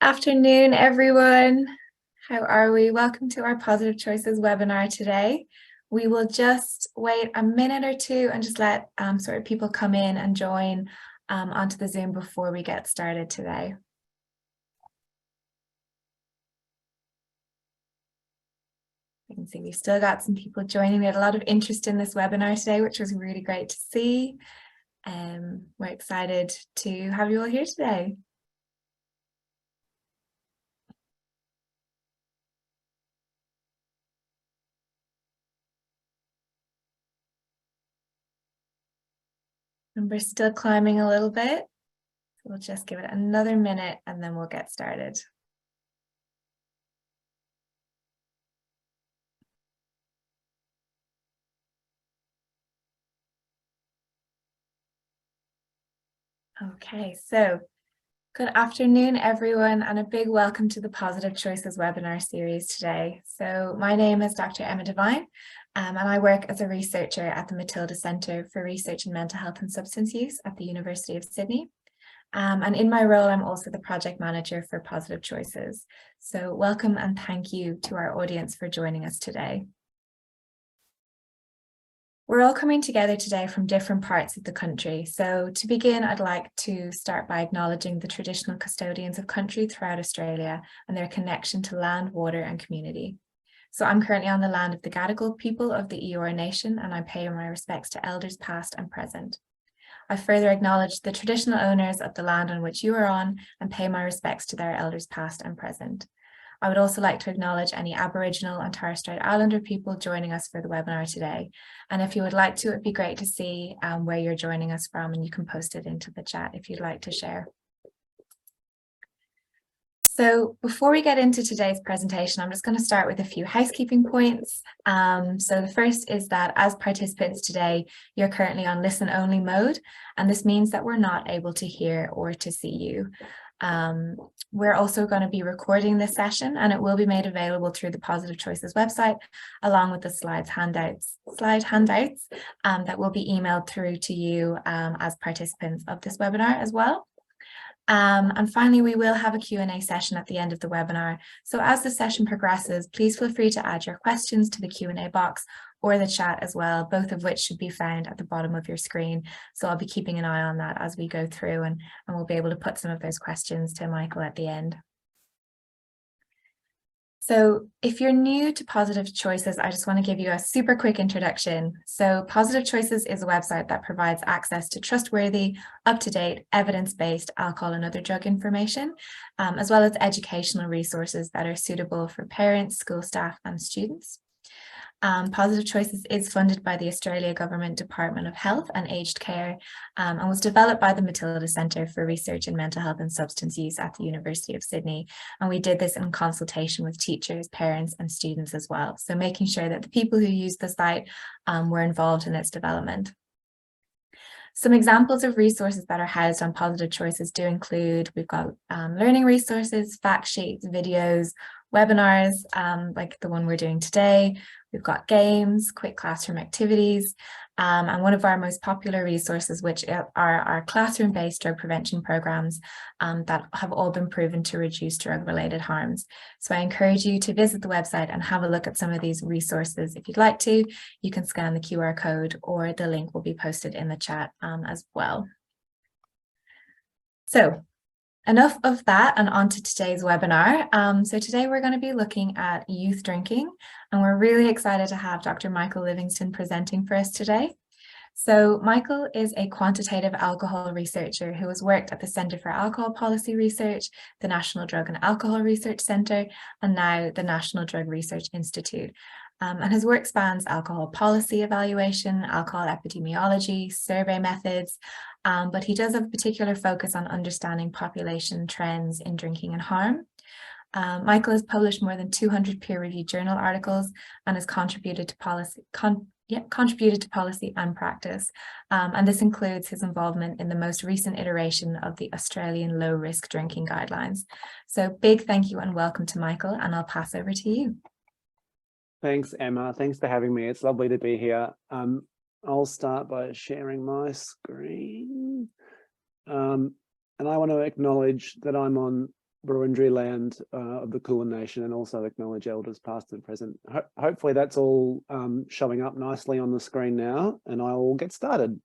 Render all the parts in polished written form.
Afternoon, everyone. How are we? Welcome to our Positive Choices webinar today. We will just wait a minute or two and just let sort of people come in and join onto the Zoom before we get started today. I can see we've still got some people joining. We had a lot of interest in this webinar today, which was really great to see. We're excited to have you all here today. And we're still climbing a little bit. We'll just give it another minute and then we'll get started. Okay, so good afternoon, everyone, and a big welcome to the Positive Choices webinar series today. So my name is Dr. Emma Devine, and I work as a researcher at the Matilda Centre for Research in Mental Health and Substance Use at the University of Sydney. And in my role, I'm also the project manager for Positive Choices. So welcome and thank you to our audience for joining us today. We're all coming together today from different parts of the country. So to begin, I'd like to start by acknowledging the traditional custodians of country throughout Australia and their connection to land, water and community. So I'm currently on the land of the Gadigal people of the Eora Nation, and I pay my respects to elders past and present. I further acknowledge the traditional owners of the land on which you are on and pay my respects to their elders past and present. I would also like to acknowledge any Aboriginal and Torres Strait Islander people joining us for the webinar today. And if you would like to, it'd be great to see where you're joining us from, and you can post it into the chat if you'd like to share. So before we get into today's presentation, I'm just going to start with a few housekeeping points. So the first is that as participants today, you're currently on listen only mode, and this means that we're not able to hear or to see you. We're also going to be recording this session, and it will be made available through the Positive Choices website, along with the slide handouts that will be emailed through to you as participants of this webinar as well. And finally, we will have a Q&A session at the end of the webinar. So as the session progresses, please feel free to add your questions to the Q&A box or the chat as well, both of which should be found at the bottom of your screen. So I'll be keeping an eye on that as we go through, and we'll be able to put some of those questions to Michael at the end. So if you're new to Positive Choices, I just want to give you a super quick introduction. So Positive Choices is a website that provides access to trustworthy, up-to-date, evidence-based alcohol and other drug information, as well as educational resources that are suitable for parents, school staff and students. Positive Choices is funded by the Australia Government Department of Health and Aged Care and was developed by the Matilda Centre for Research in Mental Health and Substance Use at the University of Sydney. And we did this in consultation with teachers, parents and students as well. So making sure that the people who use the site were involved in its development. Some examples of resources that are housed on Positive Choices do include, we've got learning resources, fact sheets, videos, webinars like the one we're doing today. We've got games, quick classroom activities, and one of our most popular resources, which are our classroom-based drug prevention programs that have all been proven to reduce drug-related harms. So I encourage you to visit the website and have a look at some of these resources. If you'd like to, you can scan the QR code or the link will be posted in the chat as well. So enough of that and on to today's webinar. So today we're going to be looking at youth drinking, and we're really excited to have Dr. Michael Livingston presenting for us today. So Michael is a quantitative alcohol researcher who has worked at the Centre for Alcohol Policy Research, the National Drug and Alcohol Research Centre, and now the National Drug Research Institute. And his work spans alcohol policy evaluation, alcohol epidemiology, survey methods, but he does have a particular focus on understanding population trends in drinking and harm. Michael has published more than 200 peer-reviewed journal articles and has contributed to policy and practice. And this includes his involvement in the most recent iteration of the Australian low-risk drinking guidelines. So big thank you and welcome to Michael, and I'll pass over to you. Thanks, Emma. Thanks for having me. It's lovely to be here. I'll start by sharing my screen. And I want to acknowledge that I'm on Wurundjeri land of the Kulin Nation, and also acknowledge elders past and present. Hopefully that's all showing up nicely on the screen now, and I will get started.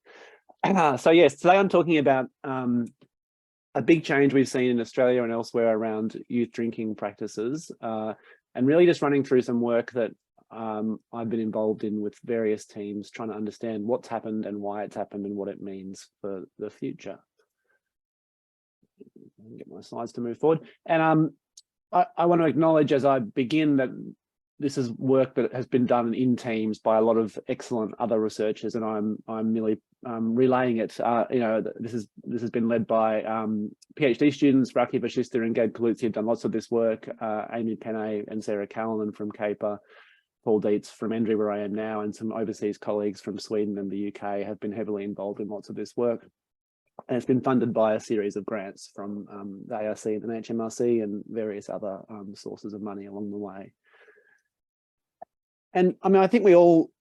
So yes, today I'm talking about a big change we've seen in Australia and elsewhere around youth drinking practices, and really just running through some work that I've been involved in with various teams, trying to understand what's happened and why it's happened and what it means for the future. Get my slides to move forward. And I want to acknowledge as I begin that this is work that has been done in teams by a lot of excellent other researchers, and I'm merely relaying it. You know, this has been led by PhD students. Raki Vashista and Gabe Kalutzi have done lots of this work. Amy Penne and Sarah Callanan from CAPA, Paul Dietz from Endry, where I am now, and some overseas colleagues from Sweden and the UK have been heavily involved in lots of this work. And it's been funded by a series of grants from the ARC and the HMRC and various other sources of money along the way. And I mean, I think we all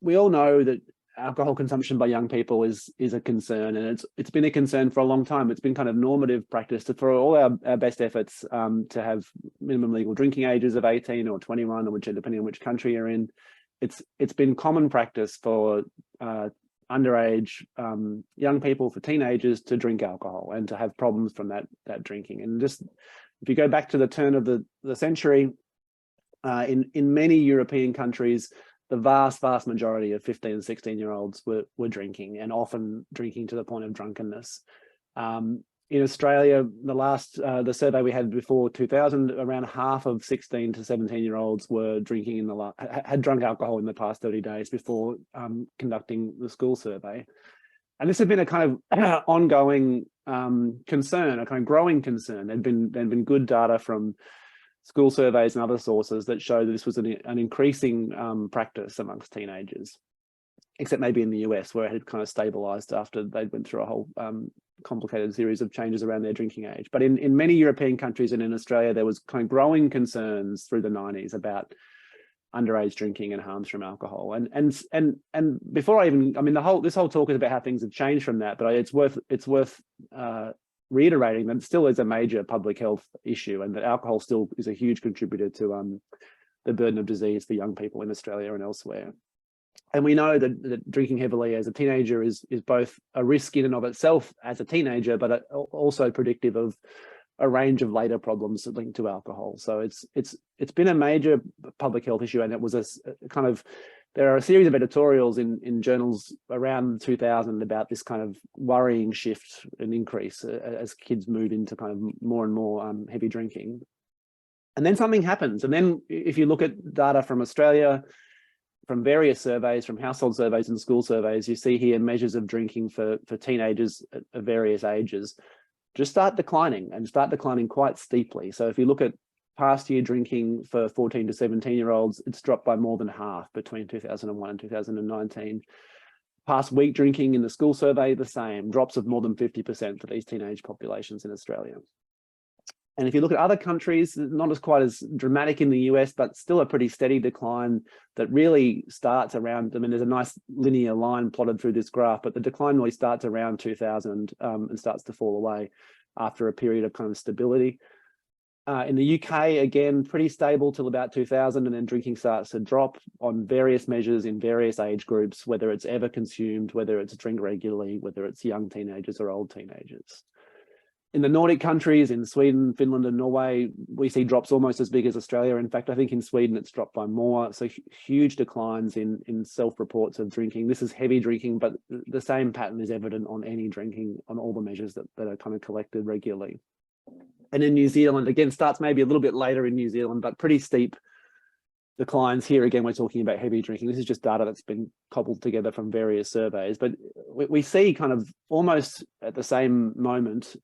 know that alcohol consumption by young people is a concern, and it's been a concern for a long time. It's been kind of normative practice for all our best efforts to have minimum legal drinking ages of 18 or 21, or depending on which country you're in. It's been common practice for underage young people, for teenagers, to drink alcohol and to have problems from that drinking. And just if you go back to the turn of the century, in many European countries, the vast majority of 15 and 16-year-olds were drinking, and often drinking to the point of drunkenness. In Australia, the survey we had before 2000, around half of 16 to 17-year-olds were drinking had drunk alcohol in the past 30 days before conducting the school survey. And this had been a kind of ongoing concern, a kind of growing concern. There'd been good data from school surveys and other sources that show that this was an increasing practice amongst teenagers, except maybe in the US, where it had kind of stabilized after they'd went through a whole complicated series of changes around their drinking age. But in many European countries and in Australia, there was kind of growing concerns through the 90s about underage drinking and harms from alcohol. And before I mean, this whole talk is about how things have changed from that, but it's worth reiterating that it still is a major public health issue, and that alcohol still is a huge contributor to the burden of disease for young people in Australia and elsewhere. And we know that drinking heavily as a teenager is both a risk in and of itself as a teenager, but also predictive of a range of later problems linked to alcohol. So it's been a major public health issue, and it was a kind of, there are a series of editorials in journals around 2000 about this kind of worrying shift and increase as kids move into kind of more and more heavy drinking. And then something happens. And then if you look at data from Australia, from various surveys, from household surveys and school surveys, you see here measures of drinking for teenagers at various ages just start declining, and start declining quite steeply. So if you look at past year drinking for 14 to 17-year-olds, it's dropped by more than half between 2001 and 2019. Past week drinking in the school survey, the same, drops of more than 50% for these teenage populations in Australia. And if you look at other countries, not as quite as dramatic in the US, but still a pretty steady decline that really starts around, I mean, there's a nice linear line plotted through this graph, but the decline really starts around 2000 and starts to fall away after a period of kind of stability. In the UK, again, pretty stable till about 2000, and then drinking starts to drop on various measures in various age groups, whether it's ever consumed, whether it's drink regularly, whether it's young teenagers or old teenagers. In the Nordic countries, in Sweden, Finland and Norway, we see drops almost as big as Australia. In fact, I think in Sweden it's dropped by more. So huge declines in self-reports of drinking. This is heavy drinking, but the same pattern is evident on any drinking, on all the measures that are kind of collected regularly. And in New Zealand, again, starts maybe a little bit later in New Zealand, but pretty steep declines. Here again, we're talking about heavy drinking. This is just data that's been cobbled together from various surveys, but we see kind of almost at the same moment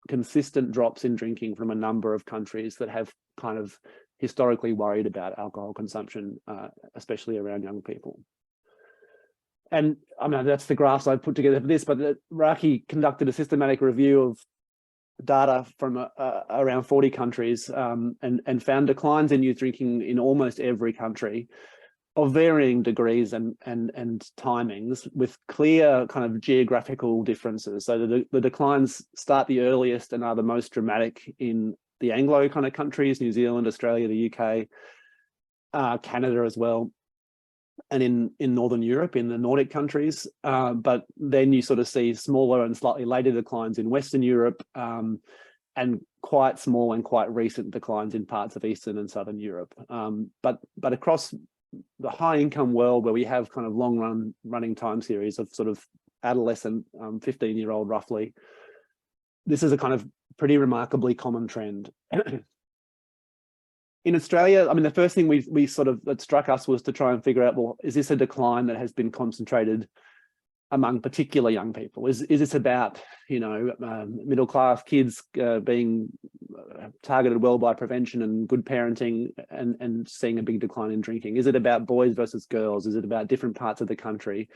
consistent drops in drinking from a number of countries that have kind of historically worried about alcohol consumption, especially around young people. And I mean, that's the graphs I put together for this, but Raki conducted a systematic review of data from around 40 countries and found declines in youth drinking in almost every country of varying degrees and timings, with clear kind of geographical differences. So the declines start the earliest and are the most dramatic in the Anglo kind of countries, New Zealand, Australia, the UK, Canada as well, and in Northern Europe, in the Nordic countries. But then you sort of see smaller and slightly later declines in Western Europe, and quite small and quite recent declines in parts of Eastern and Southern Europe. But across the high income world, where we have kind of long running time series of sort of adolescent, 15-year-old roughly, this is a kind of pretty remarkably common trend. In Australia, I mean, the first thing we sort of, that struck us was to try and figure out, well, is this a decline that has been concentrated among particular young people? Is this about, you know, middle class kids being targeted well by prevention and good parenting, and seeing a big decline in drinking? Is it about boys versus girls? Is it about different parts of the country?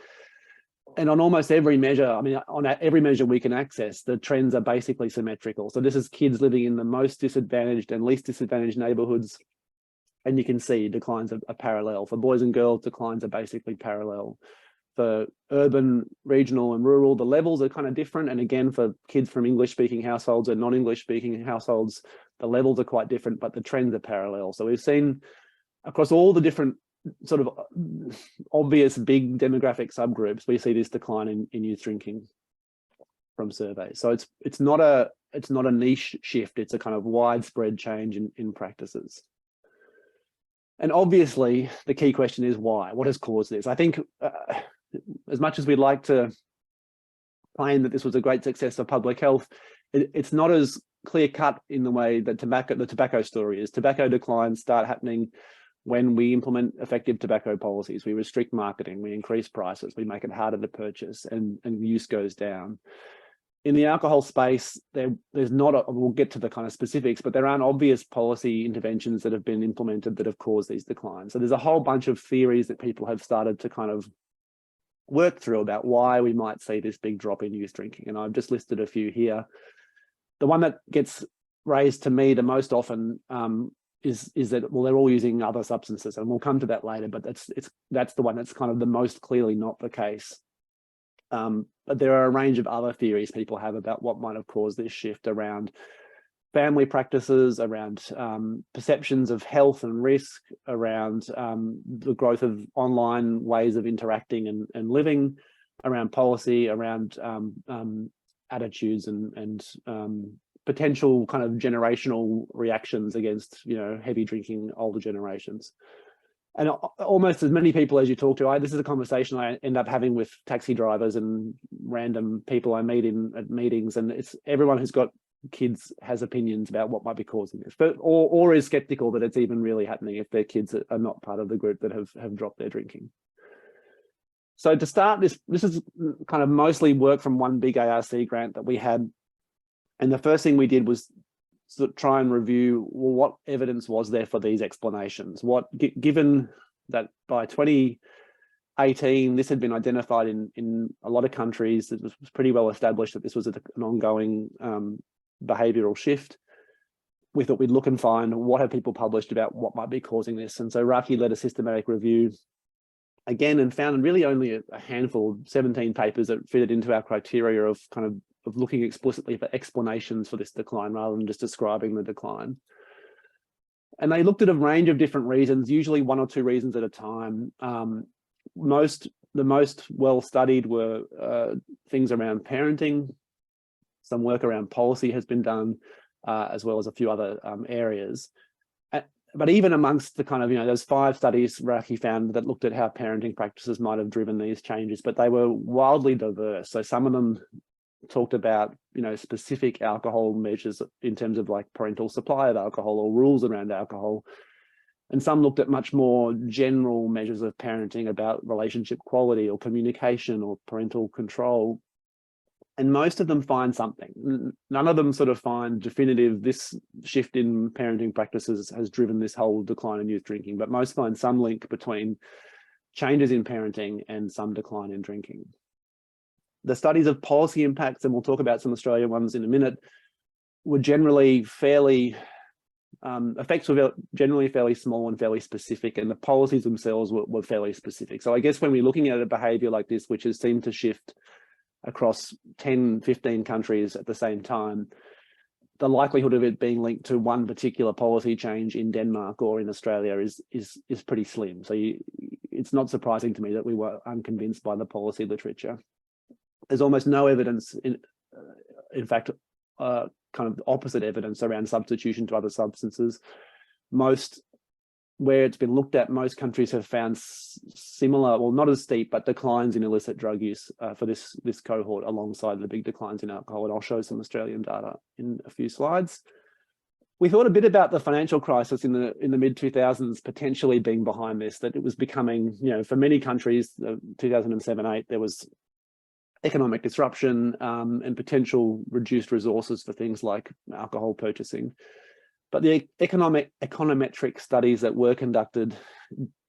And on almost every measure, I mean, on every measure we can access, the trends are basically symmetrical. So this is kids living in the most disadvantaged and least disadvantaged neighborhoods. And you can see declines are parallel. For boys and girls, declines are basically parallel. For urban, regional and rural, the levels are kind of different. And again, for kids from English-speaking households and non-English-speaking households, the levels are quite different, but the trends are parallel. So we've seen across all the different sort of obvious big demographic subgroups, we see this decline in youth drinking from surveys. So it's not a niche shift, it's a kind of widespread change in practices. And obviously the key question is why? What has caused this? I think as much as we'd like to claim that this was a great success of public health, it's not as clear cut in the way that the tobacco story is. Tobacco declines start happening when we implement effective tobacco policies. We restrict marketing, we increase prices, we make it harder to purchase, and use goes down. In the alcohol space, there's not, we'll get to the kind of specifics, but there aren't obvious policy interventions that have been implemented that have caused these declines. So there's a whole bunch of theories that people have started to kind of work through about why we might see this big drop in youth drinking. And I've just listed a few here. The one that gets raised to me the most often is that, well, they're all using other substances, and we'll come to that later, but that's the one that's kind of the most clearly not the case. But there are a range of other theories people have about what might have caused this shift around family practices, around perceptions of health and risk, around the growth of online ways of interacting and living, around policy, around attitudes and potential kind of generational reactions against, you know, heavy drinking older generations. And almost as many people as you talk to, this is a conversation I end up having with taxi drivers and random people I meet at meetings, and it's everyone who's got kids has opinions about what might be causing this, but or is skeptical that it's even really happening if their kids are not part of the group that have dropped their drinking. So to start, this is kind of mostly work from one big ARC grant that we had. And the first thing we did was sort of try and review, well, what evidence was there for these explanations? Given that by 2018, this had been identified in a lot of countries, it was pretty well established that this was an ongoing behavioural shift. We thought we'd look and find what have people published about what might be causing this. And so Raki led a systematic review again and found really only a handful, 17 papers that fitted into our criteria of kind of looking explicitly for explanations for this decline rather than just describing the decline. And they looked at a range of different reasons, usually one or two reasons at a time. The most well-studied were things around parenting. Some work around policy has been done, as well as a few other areas. But even amongst the kind of, you know, those 5 studies Raki found that looked at how parenting practices might have driven these changes, but they were wildly diverse. So some of them talked about, you know, specific alcohol measures in terms of like parental supply of alcohol or rules around alcohol. And some looked at much more general measures of parenting about relationship quality or communication or parental control. And most of them find something. None of them sort of find definitive, this shift in parenting practices has driven this whole decline in youth drinking, but most find some link between changes in parenting and some decline in drinking. The studies of policy impacts, and we'll talk about some Australian ones in a minute, were generally fairly effects were generally fairly small and fairly specific, and the policies themselves were fairly specific. So I guess when we're looking at a behaviour like this, which has seemed to shift across 10, 15 countries at the same time, the likelihood of it being linked to one particular policy change in Denmark or in Australia is pretty slim. So it's not surprising to me that we were unconvinced by the policy literature. There's almost no evidence, in fact, kind of opposite evidence around substitution to other substances. Where it's been looked at, most countries have found similar, well, not as steep, but declines in illicit drug use for this cohort, alongside the big declines in alcohol. And I'll show some Australian data in a few slides. We thought a bit about the financial crisis in the mid 2000s potentially being behind this, that it was becoming, for many countries, 2007-8, there was economic disruption and potential reduced resources for things like alcohol purchasing. But the econometric studies that were conducted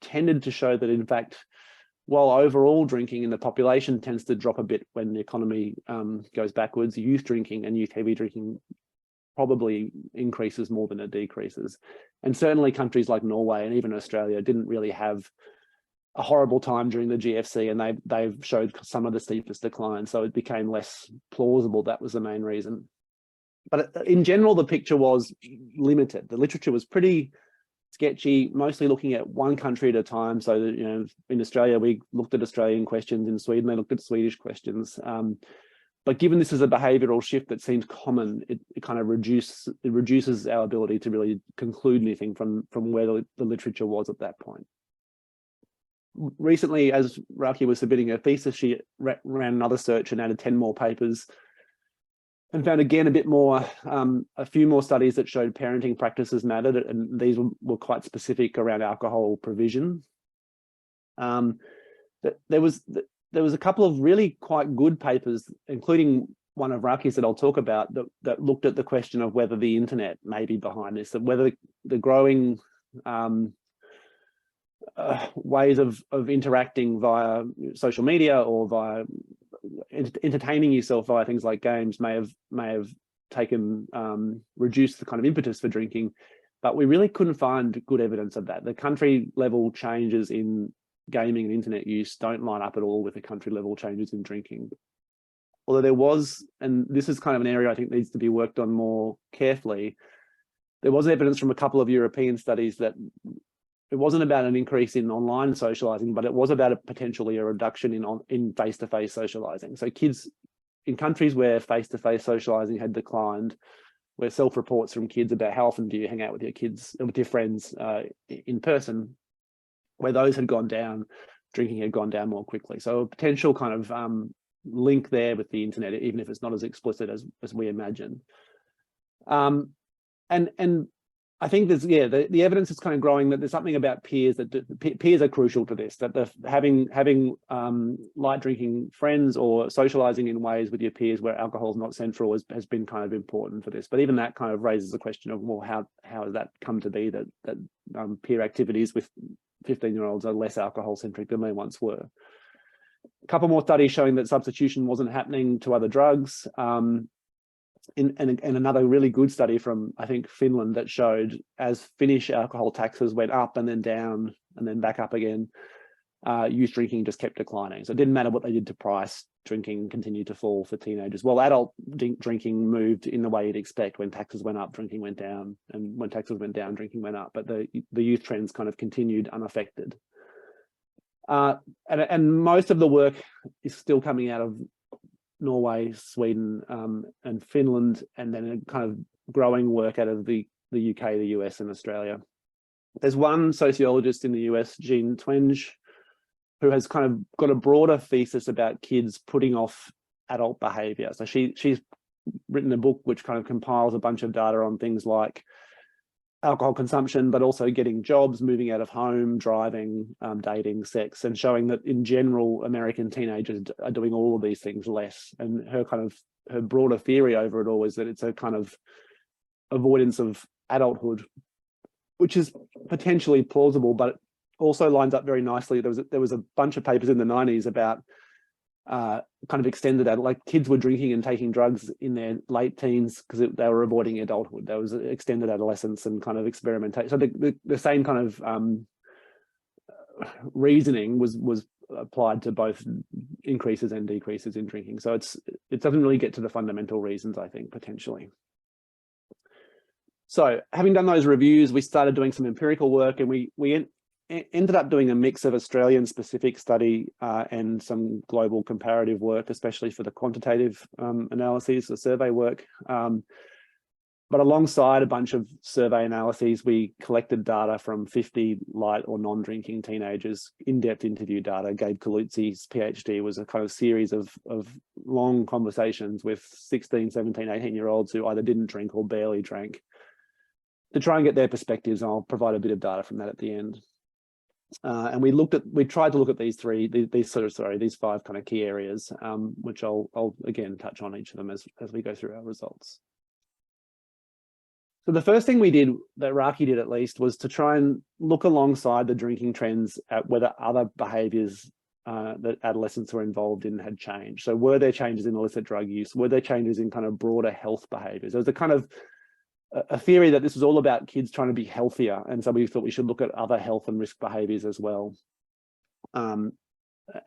tended to show that, in fact, while overall drinking in the population tends to drop a bit when the economy goes backwards, youth drinking and youth heavy drinking probably increases more than it decreases. And certainly countries like Norway and even Australia didn't really have a horrible time during the GFC, and they've showed some of the steepest decline. So it became less plausible that was the main reason. But in general, the picture was limited. The literature was pretty sketchy, mostly looking at one country at a time. So that, in Australia, we looked at Australian questions. In Sweden, they looked at Swedish questions. But given this is a behavioural shift that seems common, it kind of reduces our ability to really conclude anything from where the literature was at that point. Recently, as Raki was submitting her thesis, she ran another search and added 10 more papers, and found again a few more studies that showed parenting practices mattered, and these were quite specific around alcohol provision. There was a couple of really quite good papers, including one of Raki's that I'll talk about, that looked at the question of whether the internet may be behind this, that whether the growing ways of interacting via social media or via entertaining yourself via things like games may have taken reduced the kind of impetus for drinking, but we really couldn't find good evidence of that. The country level changes in gaming and internet use don't line up at all with the country level changes in drinking. Although there was, and this is kind of an area I think needs to be worked on more carefully, there was evidence from a couple of European studies that it wasn't about an increase in online socializing, but it was about potentially a reduction in face-to-face socializing. So kids in countries where face-to-face socializing had declined, where self-reports from kids about how often do you hang out with your kids, with your friends in person, where those had gone down, drinking had gone down more quickly. So a potential kind of link there with the internet, even if it's not as explicit as we imagine. And I think there's, the evidence is kind of growing that there's something about peers, that peers are crucial to this, that having light drinking friends or socializing in ways with your peers where alcohol is not central has been kind of important for this. But even that kind of raises the question of, well, how has that come to be that peer activities with 15-year-olds are less alcohol centric than they once were? A couple more studies showing that substitution wasn't happening to other drugs. And another really good study from, I think, Finland, that showed as Finnish alcohol taxes went up and then down and then back up again, youth drinking just kept declining. So it didn't matter what they did to price, drinking continued to fall for teenagers. Well, adult drinking moved in the way you'd expect. When taxes went up, drinking went down, and when taxes went down, drinking went up. But the youth trends kind of continued unaffected. And most of the work is still coming out of Norway, Sweden, and Finland, and then a kind of growing work out of the UK, the US, and Australia. There's one sociologist in the US, Jean Twenge, who has kind of got a broader thesis about kids putting off adult behaviour. So she's written a book which kind of compiles a bunch of data on things like alcohol consumption, but also getting jobs, moving out of home, driving, dating, sex, and showing that in general, American teenagers are doing all of these things less. And her broader theory over it all is that it's a kind of avoidance of adulthood, which is potentially plausible, but it also lines up very nicely. There was a bunch of papers in the 90s about kind of extended that, like kids were drinking and taking drugs in their late teens because they were avoiding adulthood. There was extended adolescence and kind of experimentation. So the same kind of reasoning was applied to both increases and decreases in drinking. So it doesn't really get to the fundamental reasons, I think, potentially. So having done those reviews, we started doing some empirical work, and we ended up doing a mix of Australian specific study and some global comparative work, especially for the quantitative analyses, the survey work. But alongside a bunch of survey analyses, we collected data from 50 light or non-drinking teenagers, in-depth interview data. Gabe Kalutzi's PhD was a kind of series of long conversations with 16, 17, 18-year-olds who either didn't drink or barely drank, to try and get their perspectives. And I'll provide a bit of data from that at the end. And we tried to look at these five kind of key areas, which I'll again touch on each of them as we go through our results. So the first thing we did, that Raki did at least, was to try and look alongside the drinking trends at whether other behaviours that adolescents were involved in had changed. So were there changes in illicit drug use? Were there changes in kind of broader health behaviours? There was a kind of a theory that this was all about kids trying to be healthier. And so we thought we should look at other health and risk behaviours as well. And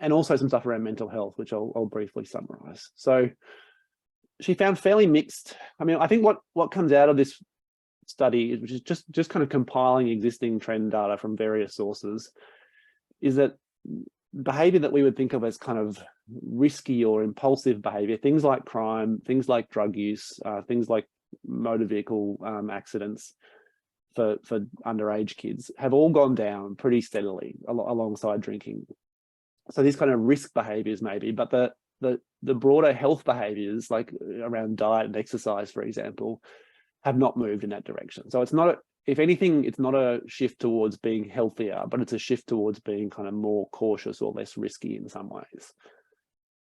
also some stuff around mental health, which I'll briefly summarise. So she found fairly mixed. I mean, I think what comes out of this study, which is just kind of compiling existing trend data from various sources, is that behavior that we would think of as kind of risky or impulsive behavior, things like crime, things like drug use, things like motor vehicle accidents for underage kids, have all gone down pretty steadily alongside drinking. So these kind of risk behaviors maybe, but the broader health behaviors, like around diet and exercise, for example, have not moved in that direction. So it's not, if anything, it's not a shift towards being healthier, but it's a shift towards being kind of more cautious or less risky in some ways.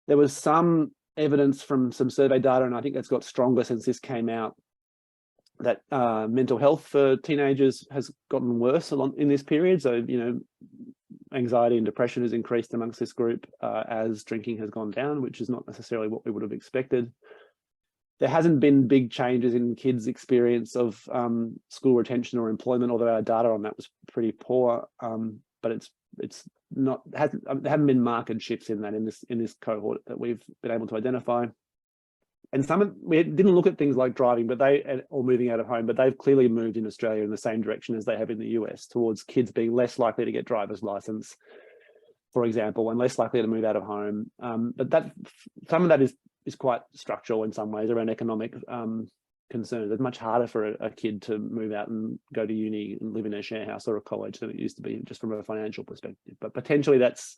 There was some evidence from some survey data, and I think that's got stronger since this came out, that mental health for teenagers has gotten worse in this period. So, you know, anxiety and depression has increased amongst this group as drinking has gone down, which is not necessarily what we would have expected. There hasn't been big changes in kids' experience of school retention or employment, although our data on that was pretty poor. But it's not, there haven't been marked shifts in that in this cohort that we've been able to identify. And we didn't look at things like driving, or moving out of home, but they've clearly moved in Australia in the same direction as they have in the US, towards kids being less likely to get driver's license, for example, and less likely to move out of home. But some of that is quite structural in some ways around economic concerns. It's much harder for a kid to move out and go to uni and live in a share house or a college than it used to be, just from a financial perspective. But potentially that's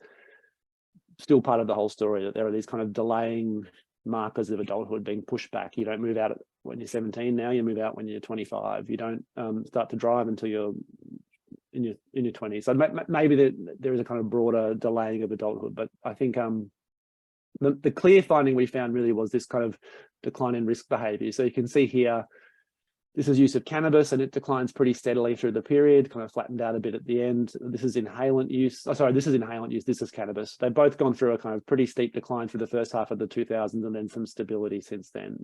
still part of the whole story, that there are these kind of delaying markers of adulthood being pushed back. You don't move out when you're 17 now, you move out when you're 25. You don't start to drive until you're in your 20s. So maybe there is a kind of broader delaying of adulthood, but I think the clear finding we found really was this kind of decline in risk behavior. So you can see here, this is use of cannabis, and it declines pretty steadily through the period, kind of flattened out a bit at the end. This is inhalant use. Oh, sorry, this is inhalant use. This is cannabis. They've both gone through a kind of pretty steep decline through the first half of the 2000s, and then some stability since then.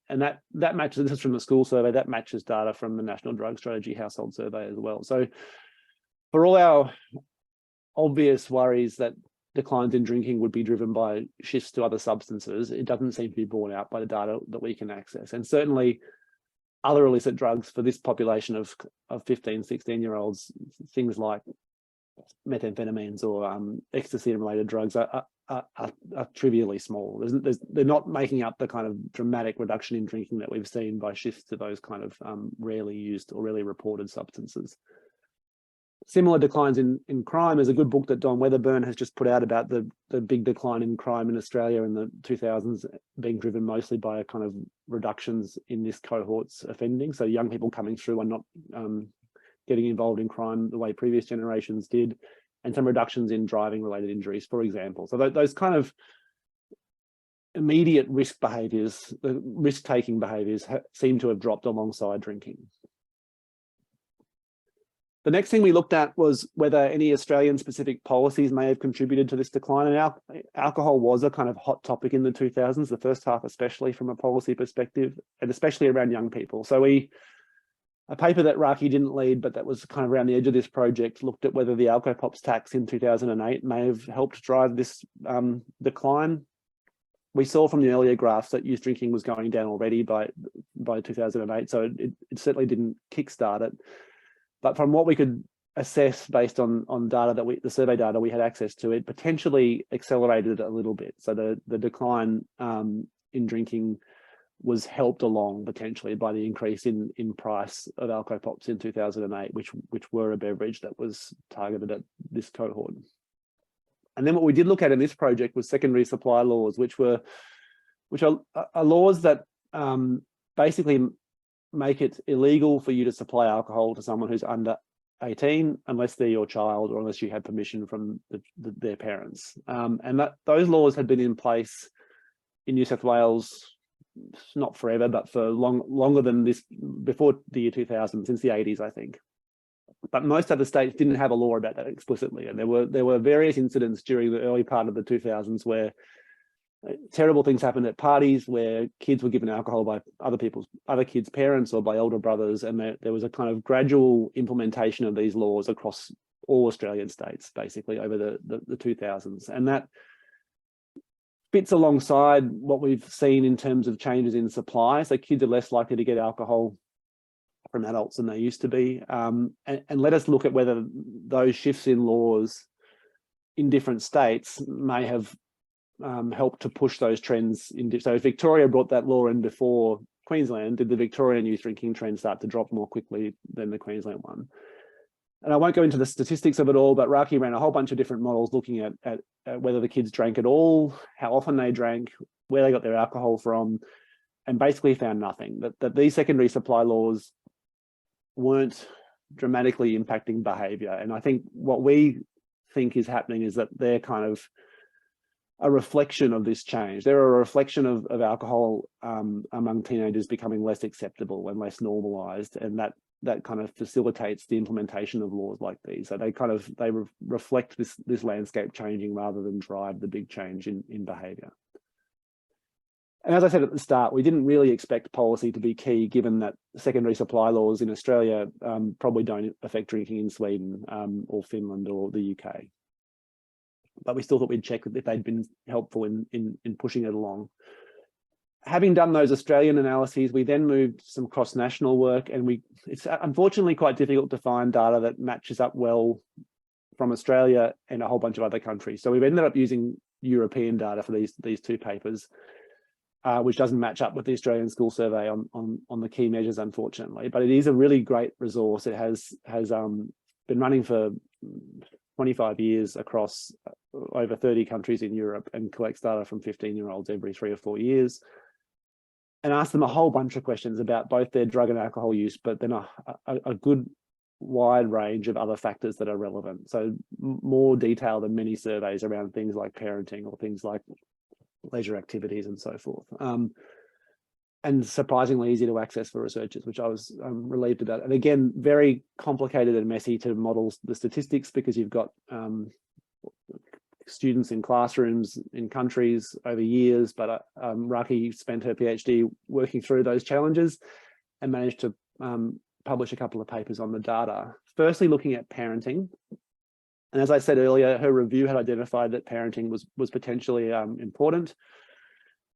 And that matches, this is from the school survey, that matches data from the National Drug Strategy Household Survey as well. So for all our obvious worries that declines in drinking would be driven by shifts to other substances, it doesn't seem to be borne out by the data that we can access. And certainly other illicit drugs for this population of 15, 16-year-olds, things like methamphetamines or ecstasy and related drugs are trivially small. They're not making up the kind of dramatic reduction in drinking that we've seen by shifts to those kind of rarely used or rarely reported substances. Similar declines in crime. There's a good book that Don Weatherburn has just put out about the big decline in crime in Australia in the 2000s, being driven mostly by a kind of reductions in this cohort's offending. So young people coming through are not getting involved in crime the way previous generations did, and some reductions in driving related injuries, for example. So those kind of immediate risk behaviours, the risk-taking behaviours, seem to have dropped alongside drinking. The next thing we looked at was whether any Australian-specific policies may have contributed to this decline. And alcohol was a kind of hot topic in the 2000s, the first half especially from a policy perspective, and especially around young people. So a paper that Raki didn't lead, but that was kind of around the edge of this project, looked at whether the Alcopops tax in 2008 may have helped drive this decline. We saw from the earlier graphs that youth drinking was going down already by 2008, so it certainly didn't kickstart it. But from what we could assess based on data that the survey data we had access to, it potentially accelerated a little bit. So the decline in drinking was helped along potentially by the increase in price of Alcopops in 2008, which were a beverage that was targeted at this cohort. And then what we did look at in this project was secondary supply laws, which are laws that basically make it illegal for you to supply alcohol to someone who's under 18 unless they're your child or unless you had permission from their parents. And those laws had been in place in New South Wales, not forever, but for longer than this, before the year 2000, since the 80s, I think. But most other states didn't have a law about that explicitly. And there were various incidents during the early part of the 2000s where terrible things happened at parties where kids were given alcohol by other kids' parents or by older brothers. And there was a kind of gradual implementation of these laws across all Australian states, basically over the 2000s. And that fits alongside what we've seen in terms of changes in supply. So kids are less likely to get alcohol from adults than they used to be. And let us look at whether those shifts in laws in different states may have helped to push those trends. So if Victoria brought that law in before Queensland, did the Victorian youth drinking trend start to drop more quickly than the Queensland one? And I won't go into the statistics of it all, but Raki ran a whole bunch of different models looking at whether the kids drank at all, how often they drank, where they got their alcohol from, and basically found nothing, that these secondary supply laws weren't dramatically impacting behaviour. And I think what we think is happening is that they're kind of a reflection of this change. They're a reflection of alcohol among teenagers becoming less acceptable and less normalised, and that kind of facilitates the implementation of laws like these. So they reflect this landscape changing rather than drive the big change in behaviour. And as I said at the start, we didn't really expect policy to be key, given that secondary supply laws in Australia probably don't affect drinking in Sweden or Finland or the UK. But we still thought we'd check if they'd been helpful in pushing it along. Having done those Australian analyses, we then moved some cross-national work, and it's unfortunately quite difficult to find data that matches up well from Australia and a whole bunch of other countries. So we've ended up using European data for these two papers, which doesn't match up with the Australian School Survey on the key measures, unfortunately. But it is a really great resource. It has been running for 25 years across over 30 countries in Europe and collects data from 15-year-olds every 3 or 4 years, and asks them a whole bunch of questions about both their drug and alcohol use, but then a good wide range of other factors that are relevant. So more detail than many surveys around things like parenting or things like leisure activities and so forth. And surprisingly easy to access for researchers, which I was relieved about. And again, very complicated and messy to model the statistics, because you've got students in classrooms in countries over years, but Raki spent her PhD working through those challenges and managed to publish a couple of papers on the data. Firstly, looking at parenting. And as I said earlier, her review had identified that parenting was potentially important.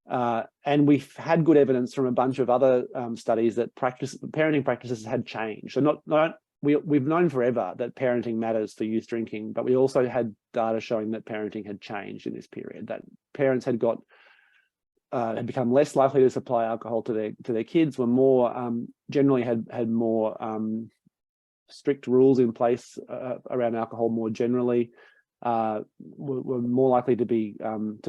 And we've had good evidence from a bunch of other studies that parenting practices had changed. So we've known forever that parenting matters for youth drinking, but we also had data showing that parenting had changed in this period, that parents had become less likely to supply alcohol to their kids, were more generally had more strict rules in place around alcohol more generally, were more likely to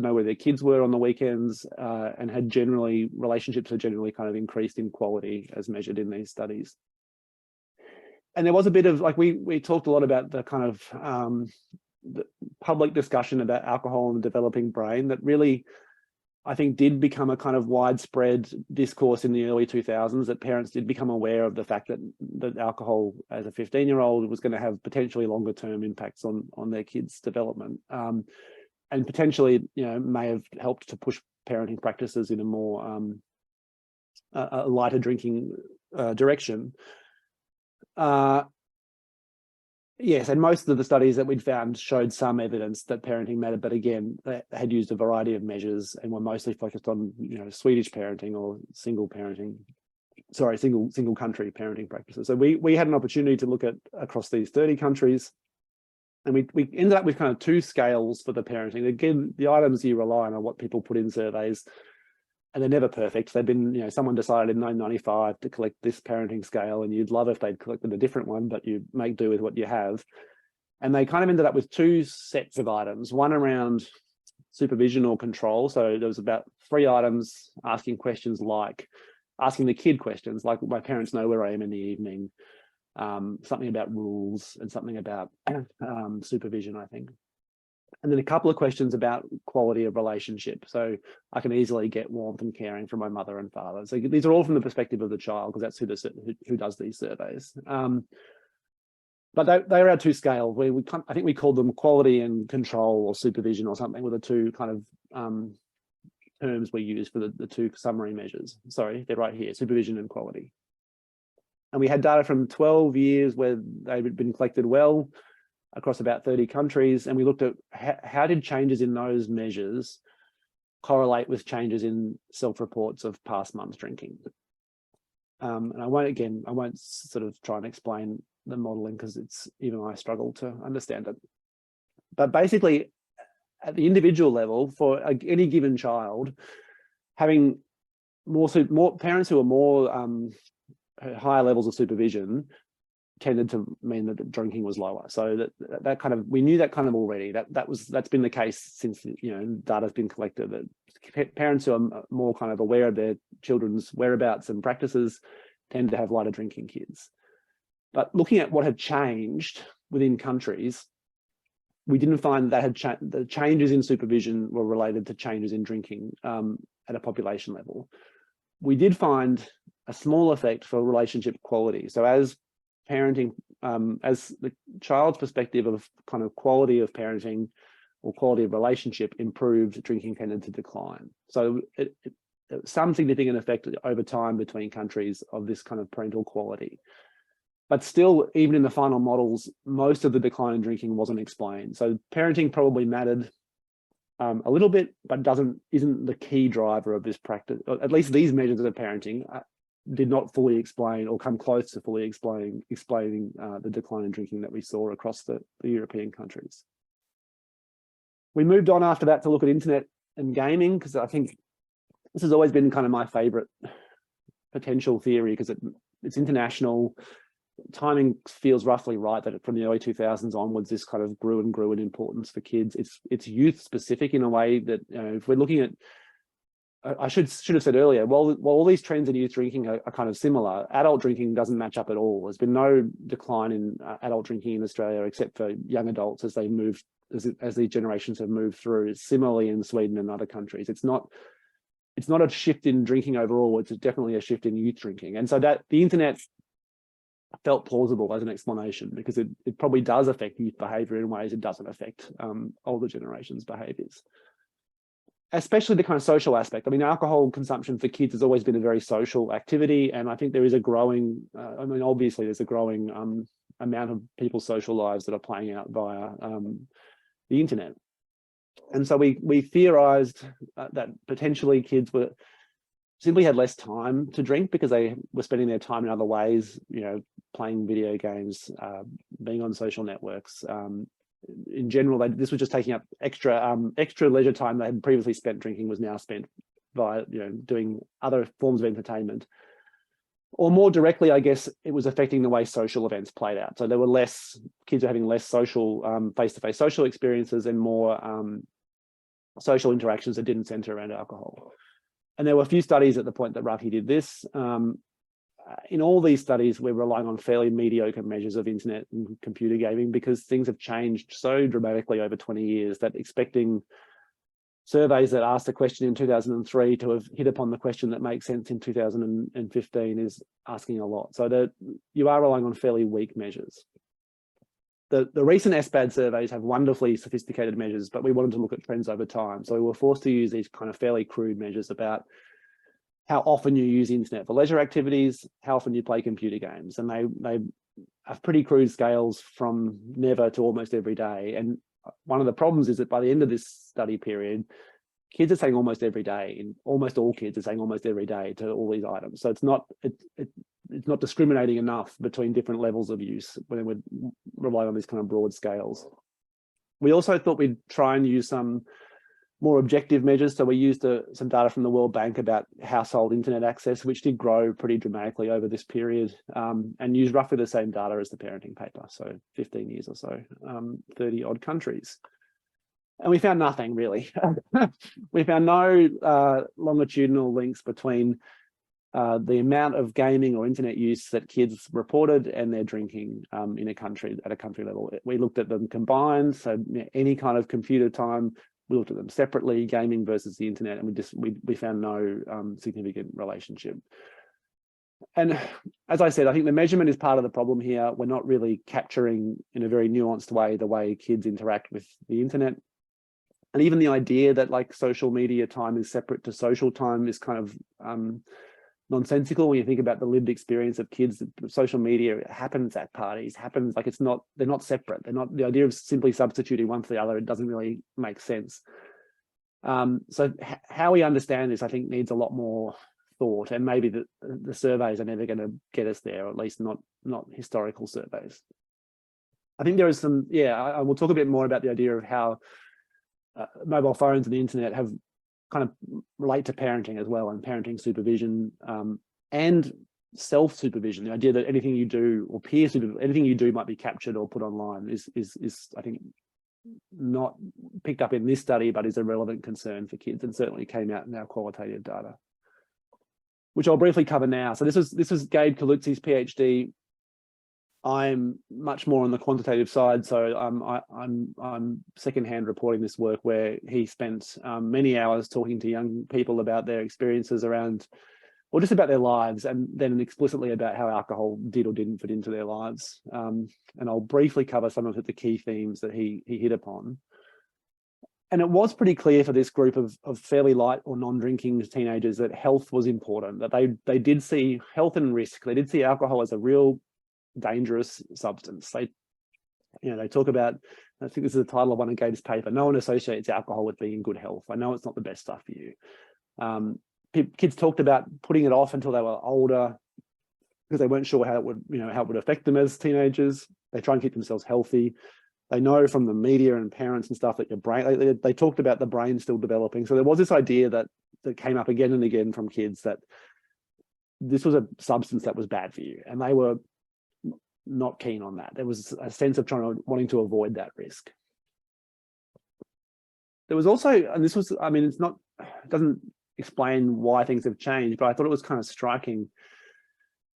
know where their kids were on the weekends, and relationships had generally kind of increased in quality as measured in these studies. And there was a bit of, like, we talked a lot about the kind of the public discussion about alcohol and the developing brain that really I think did become a kind of widespread discourse in the early 2000s, that parents did become aware of the fact that alcohol as a 15-year-old was going to have potentially longer term impacts on their kids' development, and potentially, may have helped to push parenting practices in a more a lighter drinking direction. Yes, and most of the studies that we'd found showed some evidence that parenting mattered, but again, they had used a variety of measures and were mostly focused on, Swedish parenting or single country parenting practices. So we had an opportunity to look at across these 30 countries, and we ended up with kind of two scales for the parenting. Again, the items you rely on are what people put in surveys, and they're never perfect. They've been, someone decided in 1995 to collect this parenting scale, and you'd love if they'd collected a different one, but you make do with what you have. And they kind of ended up with two sets of items, one around supervision or control. So there was about 3 items asking questions like, asking the kid questions like, my parents know where I am in the evening, something about rules, and something about supervision, I think. And then a couple of questions about quality of relationship. So I can easily get warmth and caring from my mother and father. So these are all from the perspective of the child, because that's who does these surveys. But they were our two scales. I think we called them quality and control, or supervision, or something, were the two kind of terms we use for the two summary measures. Sorry, they're right here, supervision and quality. And we had data from 12 years where they'd been collected well across about 30 countries, and we looked at how did changes in those measures correlate with changes in self-reports of past months drinking. And I won't sort of try and explain the modeling, because even I struggle to understand it. But basically, at the individual level, for any given child, having more parents who are more higher levels of supervision tended to mean that the drinking was lower. So that kind of, we knew that kind of already. That's been the case since data's been collected. That parents who are more kind of aware of their children's whereabouts and practices tend to have lighter drinking kids. But looking at what had changed within countries, we didn't find that the changes in supervision were related to changes in drinking at a population level. We did find a small effect for relationship quality. So as parenting, as the child's perspective of kind of quality of parenting or quality of relationship improved, drinking tended to decline. So some significant effect over time between countries of this kind of parental quality. But still, even in the final models, most of the decline in drinking wasn't explained. So parenting probably mattered a little bit, but isn't the key driver of this practice. At least these measures of parenting did not fully explain or come close to fully explaining the decline in drinking that we saw across the European countries. We moved on after that to look at internet and gaming, because I think this has always been kind of my favorite potential theory, because it's international. Timing feels roughly right, that from the early 2000s onwards, this kind of grew in importance for kids. It's youth specific in a way that, if we're looking at, I should have said earlier, while all these trends in youth drinking are kind of similar, adult drinking doesn't match up at all. There's been no decline in adult drinking in Australia, except for young adults as these generations have moved through. It's similarly in Sweden and other countries. It's not a shift in drinking overall. It's definitely a shift in youth drinking. And so that the internet felt plausible as an explanation, because it probably does affect youth behavior in ways it doesn't affect older generations' behaviors. Especially the kind of social aspect. I mean, alcohol consumption for kids has always been a very social activity, and I think there is a growing, obviously there's a growing amount of people's social lives that are playing out via the internet. And so we theorized that potentially kids simply had less time to drink because they were spending their time in other ways, playing video games, being on social networks. In general, this was just taking up extra leisure time they had previously spent drinking was now spent via doing other forms of entertainment. Or more directly, I guess, it was affecting the way social events played out. So there were kids were having less social face-to-face social experiences and more social interactions that didn't center around alcohol. And there were a few studies at the point that Rafi did this. In all these studies, we're relying on fairly mediocre measures of internet and computer gaming, because things have changed so dramatically over 20 years that expecting surveys that asked a question in 2003 to have hit upon the question that makes sense in 2015 is asking a lot. So that you are relying on fairly weak measures. The recent SBAD surveys have wonderfully sophisticated measures, but we wanted to look at trends over time. So we were forced to use these kind of fairly crude measures about how often you use the internet for leisure activities, how often you play computer games. And they have pretty crude scales from never to almost every day. And one of the problems is that by the end of this study period, kids are saying almost every day, and almost all kids are saying almost every day to all these items. So it's not discriminating enough between different levels of use when we rely on these kind of broad scales. We also thought we'd try and use some more objective measures. So we used some data from the World Bank about household internet access, which did grow pretty dramatically over this period, and used roughly the same data as the parenting paper. So 15 years or so, 30 odd countries. And we found nothing really. We found no longitudinal links between the amount of gaming or internet use that kids reported and their drinking in a country at a country level. We looked at them combined, so any kind of computer time. We looked at them separately, gaming versus the internet, and we found no significant relationship. And as I said, I think the measurement is part of the problem here. We're not really capturing in a very nuanced way the way kids interact with the internet. And even the idea that like social media time is separate to social time is kind of nonsensical when you think about the lived experience of kids. Social media happens at parties, happens like they're not separate. They're not, the idea of simply substituting one for the other, it doesn't really make sense. So how we understand this, I think, needs a lot more thought, and maybe the surveys are never going to get us there, or at least not historical surveys. I think there is some, I will talk a bit more about the idea of how mobile phones and the internet have kind of relate to parenting as well, and parenting supervision and self-supervision. The idea that anything you do, or peer supervision, anything you do might be captured or put online is I think not picked up in this study, but is a relevant concern for kids, and certainly came out in our qualitative data, which I'll briefly cover now. So this was Gabe Kalutzi's PhD. I'm much more on the quantitative side, so I'm secondhand reporting this work, where he spent many hours talking to young people about their experiences around, or just about their lives, and then explicitly about how alcohol did or didn't fit into their lives. And I'll briefly cover some of the key themes that he hit upon. And it was pretty clear for this group of fairly light or non-drinking teenagers that health was important, that they did see health and risk. They did see alcohol as a real dangerous substance. They talk about, I think this is the title of one of Gabe's paper, no one associates alcohol with being in good health. I know it's not the best stuff for you. Kids talked about putting it off until they were older because they weren't sure how it would affect them as teenagers. They try and keep themselves healthy. They know from the media and parents and stuff that your brain, they talked about the brain still developing. So there was this idea that came up again and again from kids that this was a substance that was bad for you, and they were not keen on that. There was a sense of wanting to avoid that risk. There was also, and this was, I mean, it doesn't explain why things have changed, but I thought it was kind of striking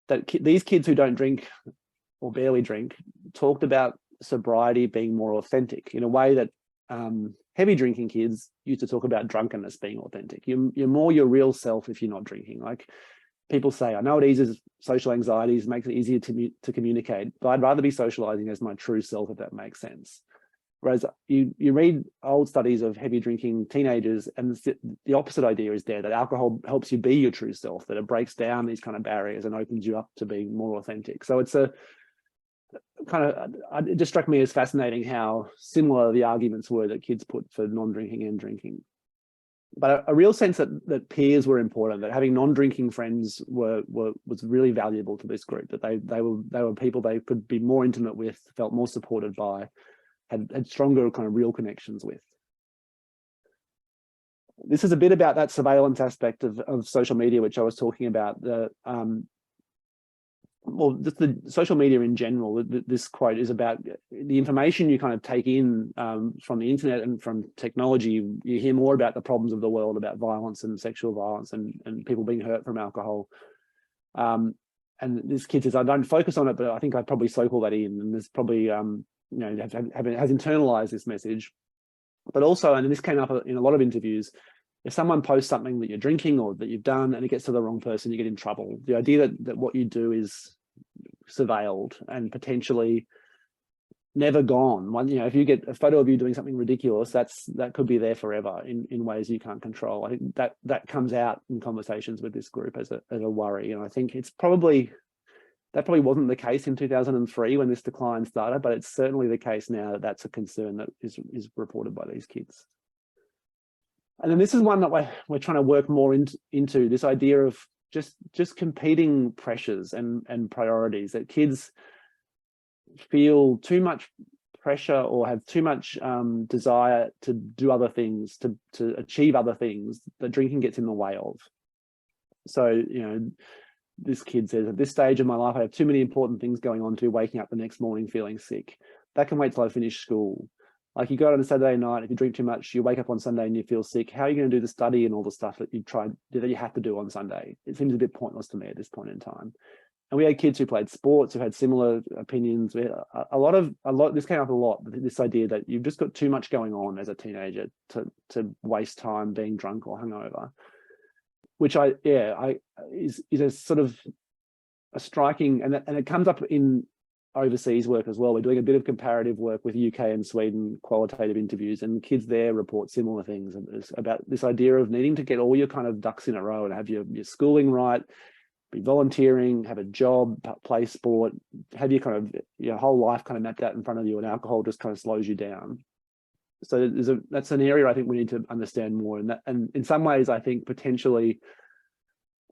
that these kids who don't drink or barely drink talked about sobriety being more authentic in a way that heavy drinking kids used to talk about drunkenness being authentic. You're more your real self if you're not drinking. Like, people say, I know it eases social anxieties, makes it easier to communicate, but I'd rather be socializing as my true self, if that makes sense. Whereas you read old studies of heavy drinking teenagers, and the opposite idea is there, that alcohol helps you be your true self, that it breaks down these kind of barriers and opens you up to being more authentic. So it's a kind of, it just struck me as fascinating how similar the arguments were that kids put for non-drinking and drinking. But a real sense that peers were important, that having non-drinking friends was really valuable to this group, that they were people they could be more intimate with, felt more supported by, had stronger kind of real connections with. This is a bit about that surveillance aspect of social media, which I was talking about. Just the social media in general. This quote is about the information you kind of take in from the internet and from technology. You hear more about the problems of the world, about violence and sexual violence and people being hurt from alcohol. And this kid says, I don't focus on it, but I think I probably soak all that in. And there's probably, has internalized this message. But also, and this came up in a lot of interviews, if someone posts something that you're drinking or that you've done and it gets to the wrong person, you get in trouble. The idea that what you do is surveilled and potentially never gone. If you get a photo of you doing something ridiculous, that could be there forever in ways you can't control. I think that comes out in conversations with this group as a worry. And I think that probably wasn't the case in 2003 when this decline started, but it's certainly the case now that that's a concern that is reported by these kids. And then this is one that we're trying to work more into this idea of just competing pressures and priorities, that kids feel too much pressure or have too much desire to do other things, to achieve other things that drinking gets in the way of. So, this kid says, at this stage of my life, I have too many important things going on to be waking up the next morning feeling sick. That can wait till I finish school. Like, you go out on a Saturday night, if you drink too much, you wake up on Sunday and you feel sick. How are you going to do the study and all the stuff that you have to do on Sunday? It seems a bit pointless to me at this point in time. And we had kids who played sports who had similar opinions. We had a lot. This came up a lot. This idea that you've just got too much going on as a teenager to waste time being drunk or hungover, which is a sort of a striking, and it comes up in overseas work as well. We're doing a bit of comparative work with UK and Sweden qualitative interviews, and kids there report similar things about this idea of needing to get all your kind of ducks in a row and have your schooling right, be volunteering, have a job, play sport, have your kind of your whole life kind of mapped out in front of you, and alcohol just kind of slows you down. So that's an area I think we need to understand more. And in some ways, I think potentially,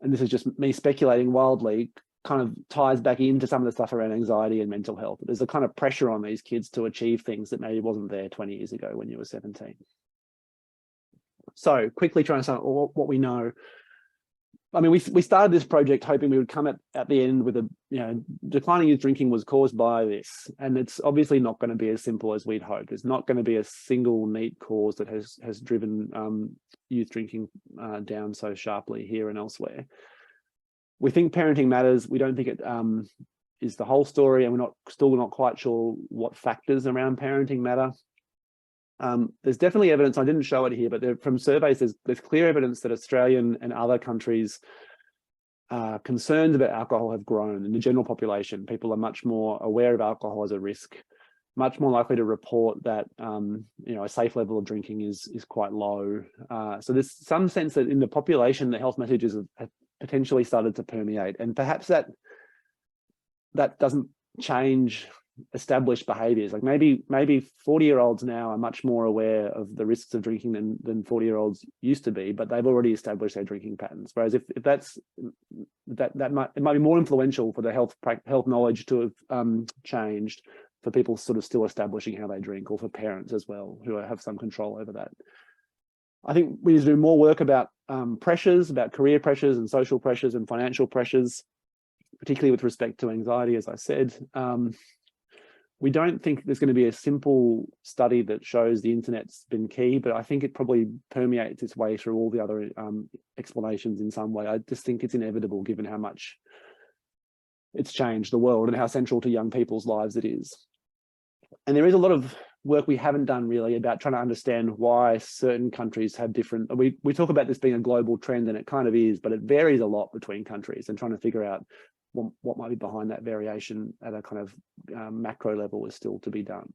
and this is just me speculating wildly, kind of ties back into some of the stuff around anxiety and mental health. There's a kind of pressure on these kids to achieve things that maybe wasn't there 20 years ago when you were 17. So quickly trying to sum up what we know. I mean, we started this project hoping we would come at the end with declining youth drinking was caused by this. And it's obviously not going to be as simple as we'd hoped. It's not going to be a single neat cause that has driven youth drinking down so sharply here and elsewhere. We think parenting matters. We don't think it is the whole story, and we're still not quite sure what factors around parenting matter. There's definitely evidence, I didn't show it here, but from surveys, there's clear evidence that Australian and other countries' concerns about alcohol have grown in the general population. People are much more aware of alcohol as a risk, much more likely to report that a safe level of drinking is quite low. So there's some sense that in the population, the health messages have potentially started to permeate, and perhaps that doesn't change established behaviors. Like maybe 40-year-olds now are much more aware of the risks of drinking than 40-year-olds used to be, but they've already established their drinking patterns. Whereas if it might be more influential for the health knowledge to have changed for people sort of still establishing how they drink, or for parents as well who have some control over that. I think we need to do more work about pressures, about career pressures and social pressures and financial pressures, particularly with respect to anxiety, as I said. We don't think there's going to be a simple study that shows the internet's been key, but I think it probably permeates its way through all the other explanations in some way. I just think it's inevitable given how much it's changed the world and how central to young people's lives it is. And there is a lot of work we haven't done really about trying to understand why certain countries have different, we talk about this being a global trend, and it kind of is, but it varies a lot between countries, and trying to figure out what might be behind that variation at a kind of macro level is still to be done.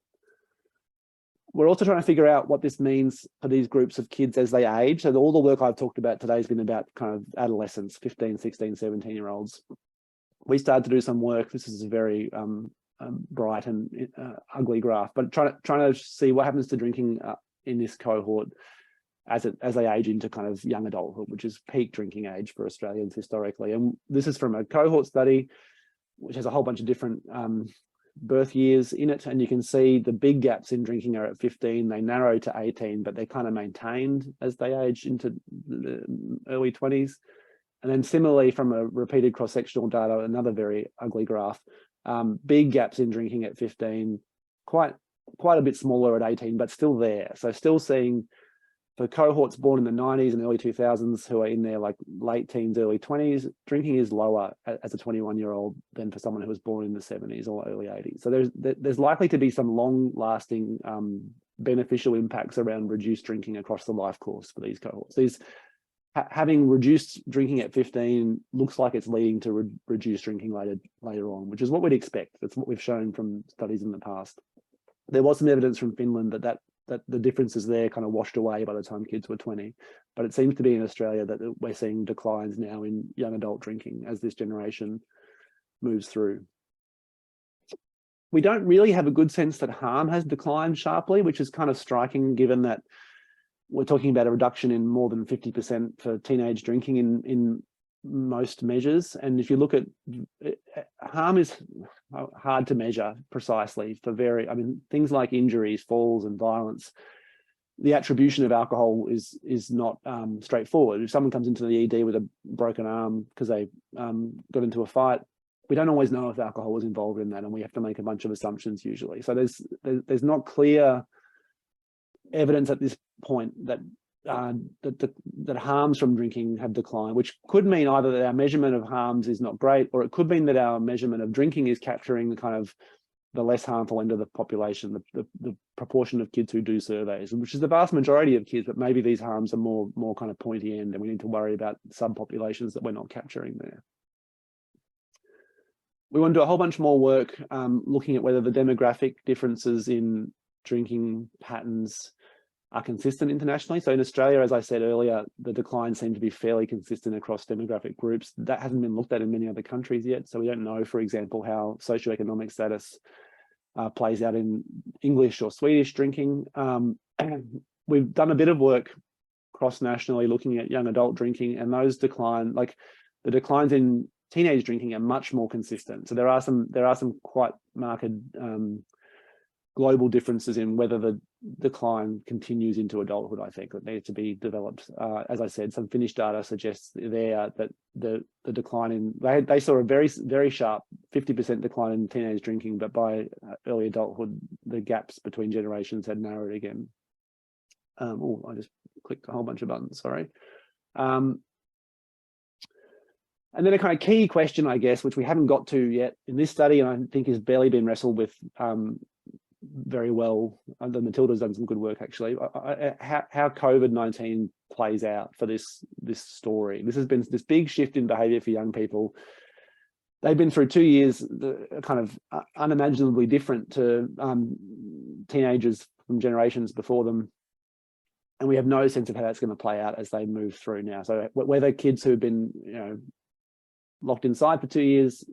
We're also trying to figure out what this means for these groups of kids as they age. So all the work I've talked about today has been about kind of adolescents, 15, 16, 17-year-olds. We started to do some work. This is a very bright and ugly graph, but trying to see what happens to drinking in this cohort as they age into kind of young adulthood, which is peak drinking age for Australians historically. And this is from a cohort study, which has a whole bunch of different birth years in it. And you can see the big gaps in drinking are at 15, they narrow to 18, but they're kind of maintained as they age into the early 20s. And then similarly from a repeated cross-sectional data, another very ugly graph, big gaps in drinking at 15, quite a bit smaller at 18, but still there. So still seeing for cohorts born in the 90s and early 2000s who are in their like late teens, early 20s, drinking is lower as a 21-year-old than for someone who was born in the 70s or early 80s. So there's likely to be some long-lasting beneficial impacts around reduced drinking across the life course for these cohorts. These having reduced drinking at 15 looks like it's leading to reduced drinking later on, which is what we'd expect. That's what we've shown from studies in the past. There was some evidence from Finland that the differences there kind of washed away by the time kids were 20, but it seems to be in Australia that we're seeing declines now in young adult drinking as this generation moves through. We don't really have a good sense that harm has declined sharply, which is kind of striking given that we're talking about a reduction in more than 50% for teenage drinking in most measures. And if you look at harm is hard to measure precisely for things like injuries, falls and violence. The attribution of alcohol is not straightforward. If someone comes into the ED with a broken arm because they got into a fight, we don't always know if alcohol was involved in that, and we have to make a bunch of assumptions usually. So there's not clear evidence at this point that harms from drinking have declined, which could mean either that our measurement of harms is not great, or it could mean that our measurement of drinking is capturing the kind of the less harmful end of the population, the proportion of kids who do surveys, which is the vast majority of kids, but maybe these harms are more kind of pointy end, and we need to worry about subpopulations that we're not capturing there. We want to do a whole bunch more work looking at whether the demographic differences in drinking patterns are consistent internationally. So in Australia, as I said earlier, the decline seemed to be fairly consistent across demographic groups. That hasn't been looked at in many other countries yet. So we don't know, for example, how socioeconomic status plays out in English or Swedish drinking. We've done a bit of work cross-nationally looking at young adult drinking, and those decline, like the declines in teenage drinking are much more consistent. So there are some quite marked global differences in whether the decline continues into adulthood, I think, that needs to be developed. As I said, some Finnish data suggests there that the decline in, they saw a very, very sharp 50% decline in teenage drinking, but by early adulthood, the gaps between generations had narrowed again. I just clicked a whole bunch of buttons, sorry. And then a kind of key question, I guess, which we haven't got to yet in this study, and I think has barely been wrestled with very well. Matilda's done some good work actually. How COVID-19 plays out for this story. This has been this big shift in behaviour for young people. They've been through 2 years kind of unimaginably different to teenagers from generations before them, and we have no sense of how that's going to play out as they move through now. So whether kids who've been locked inside for 2 years,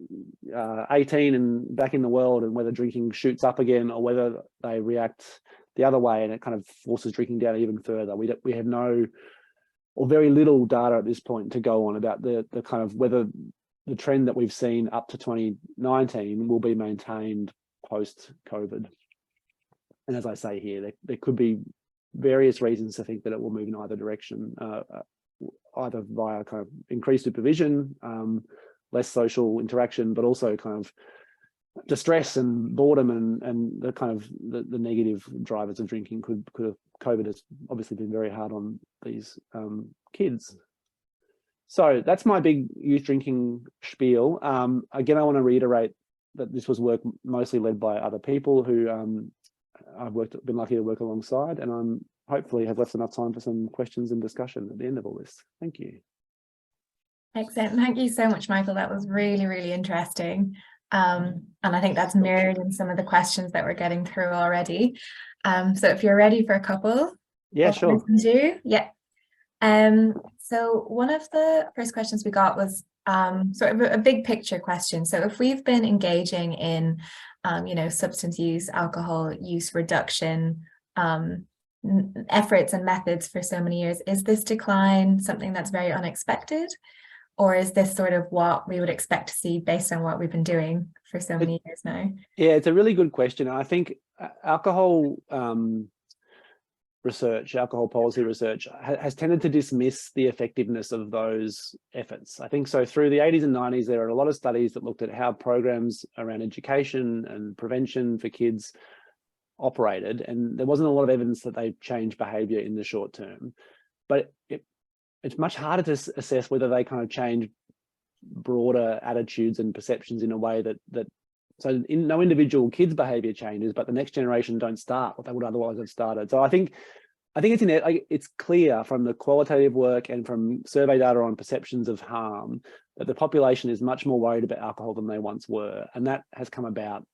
18 and back in the world, and whether drinking shoots up again, or whether they react the other way and it kind of forces drinking down even further. We have no or very little data at this point to go on about the kind of whether the trend that we've seen up to 2019 will be maintained post-COVID. And as I say here, there could be various reasons to think that it will move in either direction, either via kind of increased supervision, less social interaction, but also kind of distress and boredom and the kind of the negative drivers of drinking could have. COVID has obviously been very hard on these kids. So that's my big youth drinking spiel. Again, I want to reiterate that this was work mostly led by other people who I've been lucky to work alongside, and I'm hopefully have left enough time for some questions and discussion at the end of all this. Thank you. Excellent. Thank you so much, Michael. That was really, really interesting. And I think that's mirrored in some of the questions that we're getting through already. So if you're ready for a couple. Yeah, sure. Yeah. So one of the first questions we got was sort of a big picture question. So if we've been engaging in, substance use, alcohol use reduction efforts and methods for so many years, is this decline something that's very unexpected? Or is this sort of what we would expect to see based on what we've been doing for so many years now? Yeah, it's a really good question. I think alcohol research, alcohol policy research has tended to dismiss the effectiveness of those efforts. I think so through the 80s and 90s, there are a lot of studies that looked at how programs around education and prevention for kids operated, and there wasn't a lot of evidence that they changed behaviour in the short term. But it's much harder to assess whether they kind of change broader attitudes and perceptions in a way that So no individual kid's behavior changes, but the next generation don't start what they would otherwise have started. So I think it's clear from the qualitative work and from survey data on perceptions of harm that the population is much more worried about alcohol than they once were. And that has come about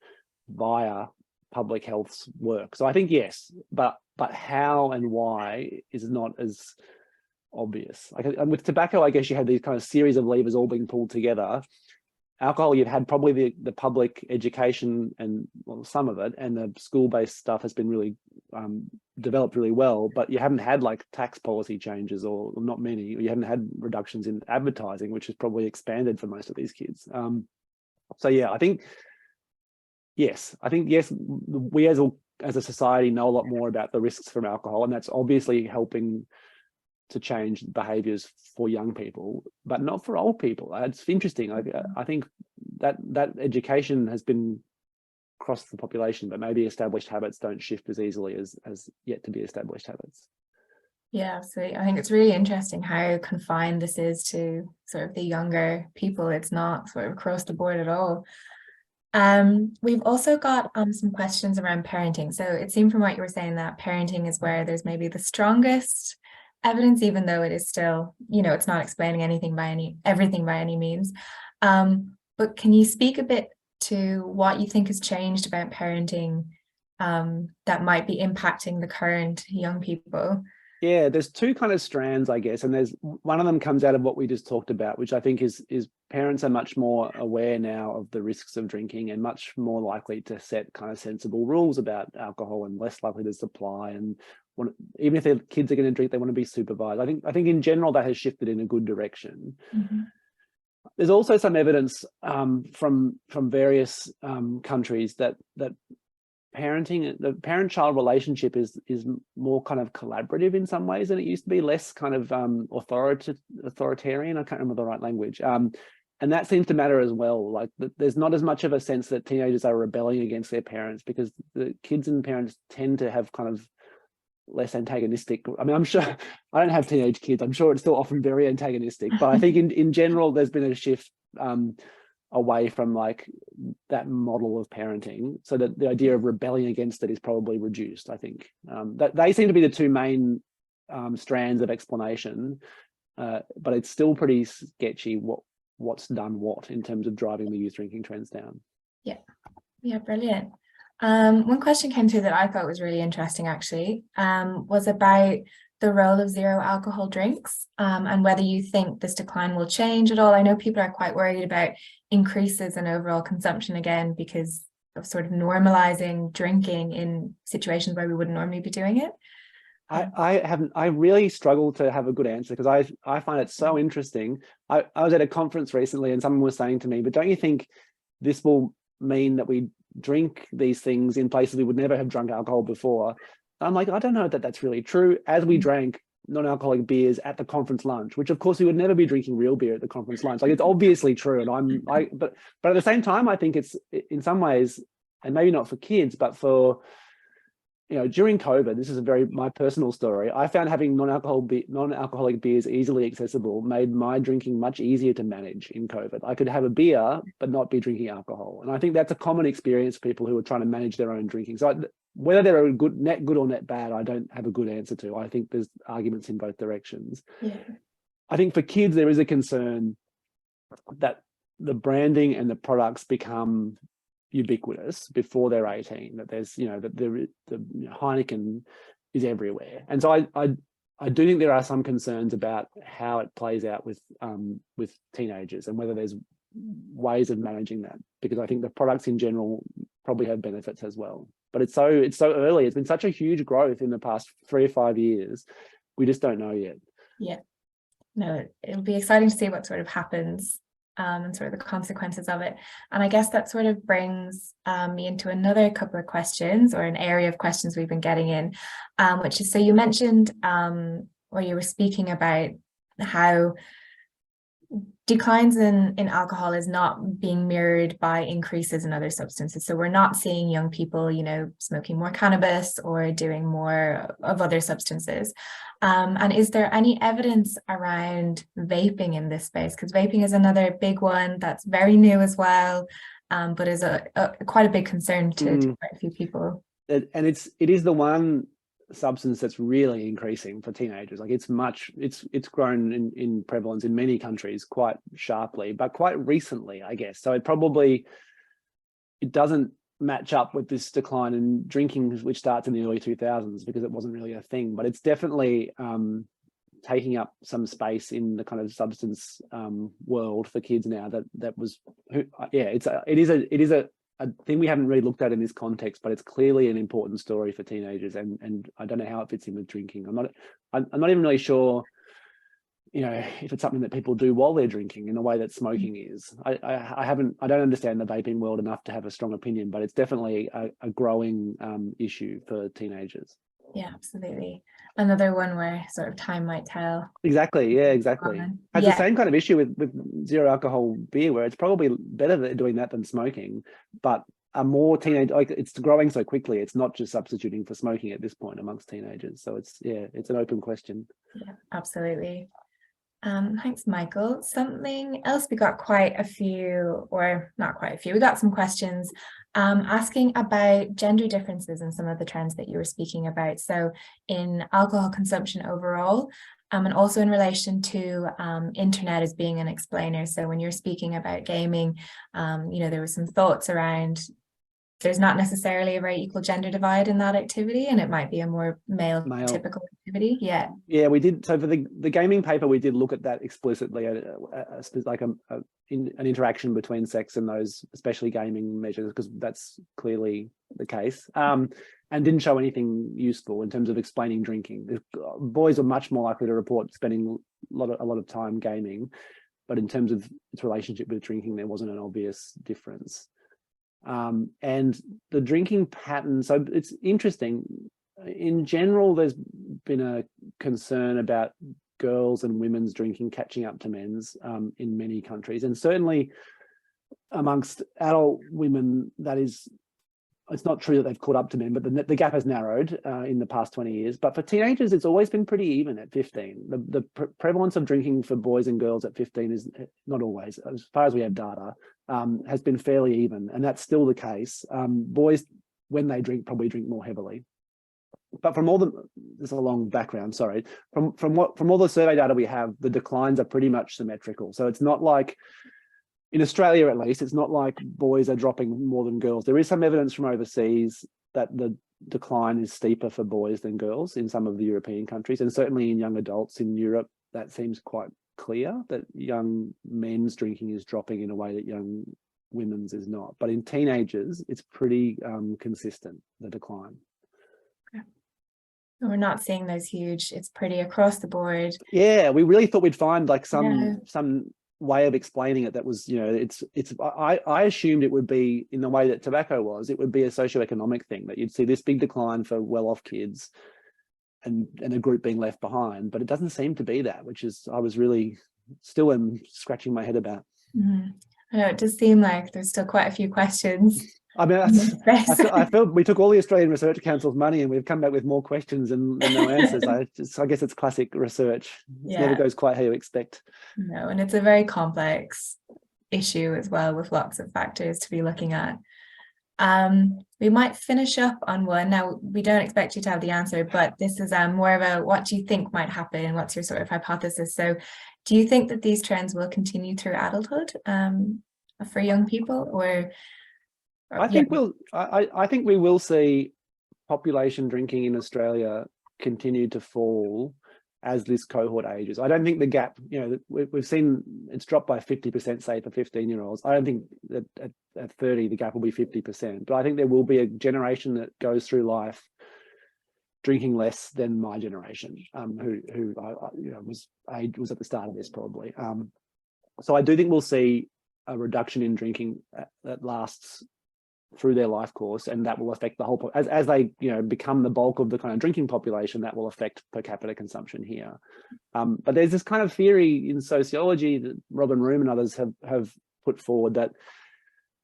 via public health's work. So I think yes, but how and why is not as obvious. And with tobacco, I guess you had these kind of series of levers all being pulled together. Alcohol, you've had probably the public education and some of it, and the school-based stuff has been really developed really well, but you haven't had like tax policy changes, or not many, or you haven't had reductions in advertising, which has probably expanded for most of these kids. So yeah, I think yes, we as a society know a lot more about the risks from alcohol, and that's obviously helping to change behaviors for young people, but not for old people. It's interesting. I think that education has been across the population, but maybe established habits don't shift as easily as yet to be established habits. Yeah, absolutely. I think it's really interesting how confined this is to sort of the younger people. It's not sort of across the board at all. We've also got some questions around parenting. So it seemed from what you were saying that parenting is where there's maybe the strongest evidence, even though it is still, it's not explaining everything by any means. But can you speak a bit to what you think has changed about parenting that might be impacting the current young people? Yeah, there's two kind of strands, I guess, and there's one of them comes out of what we just talked about, which I think is parents are much more aware now of the risks of drinking and much more likely to set kind of sensible rules about alcohol and less likely to supply, and even if their kids are going to drink, they want to be supervised. I think in general that has shifted in a good direction. Mm-hmm. There's also some evidence from various countries that parenting, the parent-child relationship is more kind of collaborative in some ways than it used to be, less kind of authoritarian. I can't remember the right language. And that seems to matter as well. Like there's not as much of a sense that teenagers are rebelling against their parents, because the kids and parents tend to have kind of less antagonistic. I mean, I'm sure I don't have teenage kids. I'm sure it's still often very antagonistic, but I think in general, there's been a shift away from like that model of parenting, so that the idea of rebelling against it is probably reduced. I think that they seem to be the two main strands of explanation, but it's still pretty sketchy what's done what in terms of driving the youth drinking trends down. Yeah, brilliant. One question came through that I thought was really interesting, actually, was about the role of zero alcohol drinks, and whether you think this decline will change at all. I know people are quite worried about increases in overall consumption again because of sort of normalizing drinking in situations where we wouldn't normally be doing it. I really struggle to have a good answer, because I find it so interesting. I was at a conference recently and someone was saying to me, but don't you think this will mean that we drink these things in places we would never have drunk alcohol before? I'm like, I don't know that that's really true. As we drank non-alcoholic beers at the conference lunch, which of course we would never be drinking real beer at the conference lunch. Like, it's obviously true. And but at the same time, I think it's in some ways, and maybe not for kids, but for, during COVID, this is my personal story. I found having non-alcoholic beers easily accessible made my drinking much easier to manage in COVID. I could have a beer, but not be drinking alcohol. And I think that's a common experience for people who are trying to manage their own drinking. So whether they're a net good or net bad, I don't have a good answer to. I think there's arguments in both directions. Yeah. I think for kids, there is a concern that the branding and the products become ubiquitous before they're 18, that there's, that the Heineken is everywhere. And so I do think there are some concerns about how it plays out with teenagers and whether there's ways of managing that, because I think the products in general probably have benefits as well. But it's so early. It's been such a huge growth in the past 3 or 5 years. We just don't know yet. Yeah. No, it'll be exciting to see what sort of happens and sort of the consequences of it. And I guess that sort of brings me into another couple of questions, or an area of questions we've been getting in, which is, so you mentioned, or you were speaking about how declines in alcohol is not being mirrored by increases in other substances. So we're not seeing young people, smoking more cannabis or doing more of other substances. And is there any evidence around vaping in this space? Because vaping is another big one that's very new as well. but is quite a big concern to quite a few people. And it is the one substance that's really increasing for teenagers. Like it's grown in prevalence in many countries quite sharply, but quite recently, I guess. So it doesn't match up with this decline in drinking, which starts in the early 2000s, because it wasn't really a thing. But it's definitely taking up some space in the kind of substance world for kids now. It is a thing we haven't really looked at in this context, but it's clearly an important story for teenagers, and I don't know how it fits in with drinking. I'm not even really sure, if it's something that people do while they're drinking in a way that smoking is. I don't understand the vaping world enough to have a strong opinion, but it's definitely a growing issue for teenagers. Yeah, absolutely. Another one where sort of time might tell. Exactly. Yeah, exactly. Has the same kind of issue with zero alcohol beer, where it's probably better doing that than smoking, but a more teenage, like, it's growing so quickly, it's not just substituting for smoking at this point amongst teenagers. So it's an open question. Yeah, absolutely. Thanks, Michael. Something else, we got quite a few, or not quite a few, we got some questions asking about gender differences in some of the trends that you were speaking about. So in alcohol consumption overall, and also in relation to internet as being an explainer. So when you're speaking about gaming, there were some thoughts around there's not necessarily a very equal gender divide in that activity, and it might be a more male typical activity. Yeah, we did. So for the gaming paper, we did look at that explicitly, like an interaction between sex and those, especially gaming measures, because that's clearly the case, and didn't show anything useful in terms of explaining drinking. Boys are much more likely to report spending a lot of time gaming, but in terms of its relationship with drinking, there wasn't an obvious difference. And the drinking pattern, so it's interesting. In general, there's been a concern about girls and women's drinking catching up to men's in many countries, and certainly amongst adult women, it's not true that they've caught up to men, but the gap has narrowed in the past 20 years. But for teenagers, it's always been pretty even at 15. The prevalence of drinking for boys and girls at 15 is not always, as far as we have data, has been fairly even, and that's still the case. Boys, when they drink, probably drink more heavily. But there's a long background, sorry. From all the survey data we have, the declines are pretty much symmetrical. So it's not like, in Australia at least, it's not like boys are dropping more than girls. There is some evidence from overseas that the decline is steeper for boys than girls in some of the European countries, and certainly in young adults in Europe, that seems quite clear that young men's drinking is dropping in a way that young women's is not. But in teenagers, it's pretty consistent, the decline. Okay. We're not seeing those huge, it's pretty across the board. Yeah, we really thought we'd find like some way of explaining it that was, I assumed it would be in the way that tobacco was. It would be a socioeconomic thing, that you'd see this big decline for well-off kids and a group being left behind, but it doesn't seem to be that, which is, I was really still am scratching my head about. I know, it does seem like there's still quite a few questions. I mean, I felt we took all the Australian Research Council's money and we've come back with more questions and no answers. I guess it's classic research. It never goes quite how you expect. No, and it's a very complex issue as well, with lots of factors to be looking at. We might finish up on one. Now, we don't expect you to have the answer, but this is more of a, what do you think might happen? What's your sort of hypothesis? So do you think that these trends will continue through adulthood for young people, or I think we will see population drinking in Australia continue to fall as this cohort ages. I don't think the gap, we've seen it's dropped by 50%, say, for 15-year-olds. I don't think that at 30 the gap will be 50%, but I think there will be a generation that goes through life drinking less than my generation, who was at the start of this probably. So I do think we'll see a reduction in drinking that lasts through their life course, and that will affect the whole, as they become the bulk of the kind of drinking population, that will affect per capita consumption here. But there's this kind of theory in sociology that Robin Room and others have put forward, that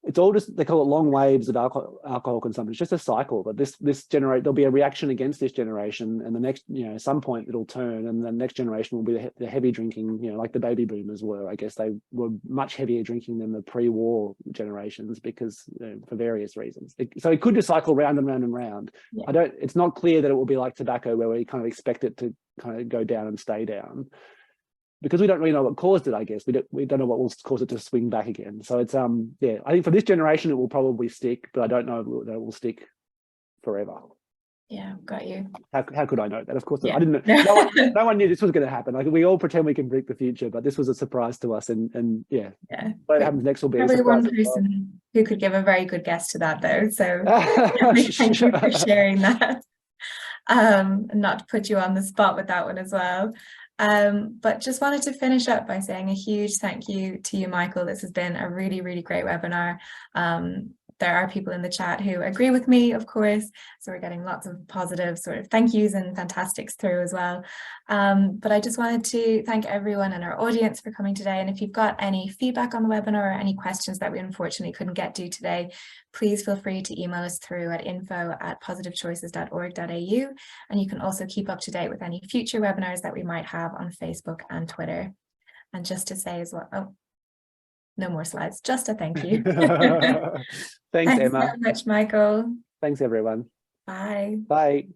it's all just, they call it long waves of alcohol consumption. It's just a cycle, but there'll be a reaction against this generation, and the next, at some point it'll turn, and the next generation will be the heavy drinking, like the baby boomers were. I guess they were much heavier drinking than the pre-war generations because for various reasons. So it could just cycle round and round and round. Yeah. It's not clear that it will be like tobacco where we kind of expect it to kind of go down and stay down, because we don't really know what caused it. I guess we don't know what will cause it to swing back again. So it's yeah, I think for this generation it will probably stick, but I don't know that it will stick forever. Yeah, got you. How could I know that? Of course, yeah. I didn't. No one knew this was going to happen. Like, we all pretend we can predict the future, but this was a surprise to us. And yeah, what happens next will be probably a surprise. One person who could give a very good guess to that, though. So thank you for sharing that. Not to put you on the spot with that one as well. But just wanted to finish up by saying a huge thank you to you, Michael. This has been a really, really great webinar. There are people in the chat who agree with me, of course, so we're getting lots of positive sort of thank yous and fantastics through as well. But I just wanted to thank everyone in our audience for coming today, and if you've got any feedback on the webinar or any questions that we unfortunately couldn't get to today, please feel free to email us through at info@positivechoices.org.au, and you can also keep up to date with any future webinars that we might have on Facebook and Twitter. And just to say as well, no more slides, just a thank you. Thanks, Emma. So much, Michael. Thanks, everyone. Bye. Bye.